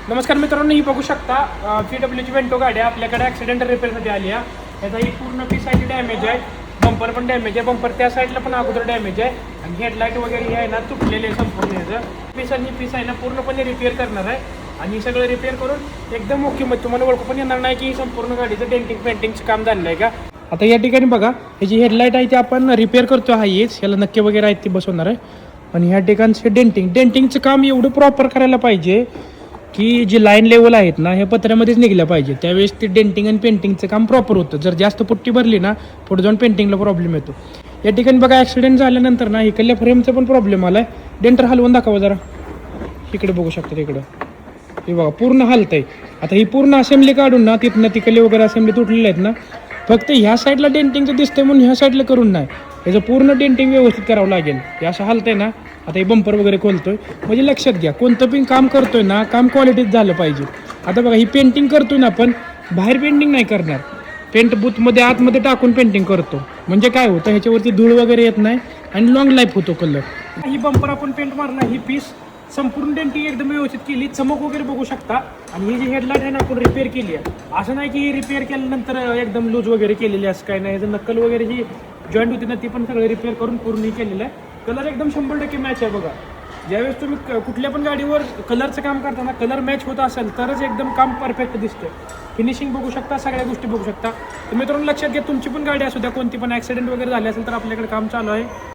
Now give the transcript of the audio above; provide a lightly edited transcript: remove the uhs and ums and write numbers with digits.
नमस्कार मित्रांनो, ही बघू शकता VWची वेंटो गाडी आहे आपल्याकडे ॲक्सिडेंट रिपेअरसाठी आली आहे. याचा ही पूर्ण पीस आहे डॅमेज आहे, बंपर पण डॅमेज आहे, बंपर त्या साईडला पण अगोदर डॅमेज आहे आणि हेडलाईट वगैरे हे आहे ना तुटलेले आहे संपूर्ण. याचं पीस आणि पीस आहे ना पूर्णपणे रिपेअर करणार आहे आणि सगळं रिपेअर करून एकदम ओके मध्ये तुम्हाला ओळखू पण येणार नाही की संपूर्ण गाडीचं डेंटिंग पेंटिंगचं काम झालेलं आहे का. आता या ठिकाणी बघा, ही जी हेडलाईट आहे ती आपण रिपेअर करतो आहे, हेच याला नक्की वगैरे आहेत ती बसवणार आहे. आणि ह्या ठिकाणचे डेंटिंगचं काम एवढं प्रॉपर करायला पाहिजे की जी लाईन लेवल आहेत ना ह्या पत्र्यामध्येच निघल्या पाहिजे, त्यावेळेस ते डेंटिंग आणि पेंटिंगचं काम प्रॉपर होतं. जर जास्त पुट्टी भरली ना पुढे जाऊन पेंटिंगला प्रॉब्लेम येतो. या ठिकाणी बघा, ॲक्सिडेंट झाल्यानंतर ना इकडल्या फ्रेमचा पण प्रॉब्लेम आला आहे. डेंटर हलवून दाखवा जरा, इकडे बघू शकता तिकडं हे बघा पूर्ण हालत आहे. आता ही पूर्ण असेंब्ली काढून ना तिथनं तिकडले वगैरे असेंब्ली तुटलेले आहेत ना, फक्त ह्या साईडला डेंटिंगचं दिसतंय म्हणून ह्या साईडला करून नाही, याचं पूर्ण डेंटिंग व्यवस्थित करावं लागेल. हे असं हालतंय ना, आता हे बंपर वगैरे खोलतोय म्हणजे लक्षात घ्या, कोणतं पण काम करतोय ना काम क्वालिटीत झालं पाहिजे. आता बघा ही पेंटिंग करतोय ना आपण, बाहेर पेंटिंग नाही करणार, पेंट बूथमध्ये आतमध्ये टाकून पेंटिंग करतो. म्हणजे काय होतं, ह्याच्यावरती धूळ वगैरे येत नाही आणि लॉंग लाईफ होतो कलर. ही बंपर आपण पेंट मारला, ही पीस संपूर्ण डेंटिंग एकदम व्यवस्थित केली, चमक वगैरे बघू शकता. आणि ही जी हेडलाईट आहे ना आपण रिपेअर केली आहे, असं नाही की ही रिपेअर केल्यानंतर एकदम लूज वगैरे केलेली असं काय नाही. ह्याचं नक्कल वगैरे जी जॉईंट होती ना ती पण सगळं रिपेअर करून पूर्ण केलेलं आहे. कलर एकदम 100% मॅच आहे. बघा, ज्यावेळेस तुम्ही कुठल्या पण गाडीवर कलरचं काम करताना कलर मॅच होत असेल तरच एकदम काम परफेक्ट दिसतं. फिनिशिंग बघू शकता, सगळ्या गोष्टी बघू शकता. तर मित्रांनो लक्षात घ्या, तुमची पण गाडी असू द्या कोणती पण, ॲक्सिडेंट वगैरे झाले असेल तर आपल्याकडे काम चालू आहे.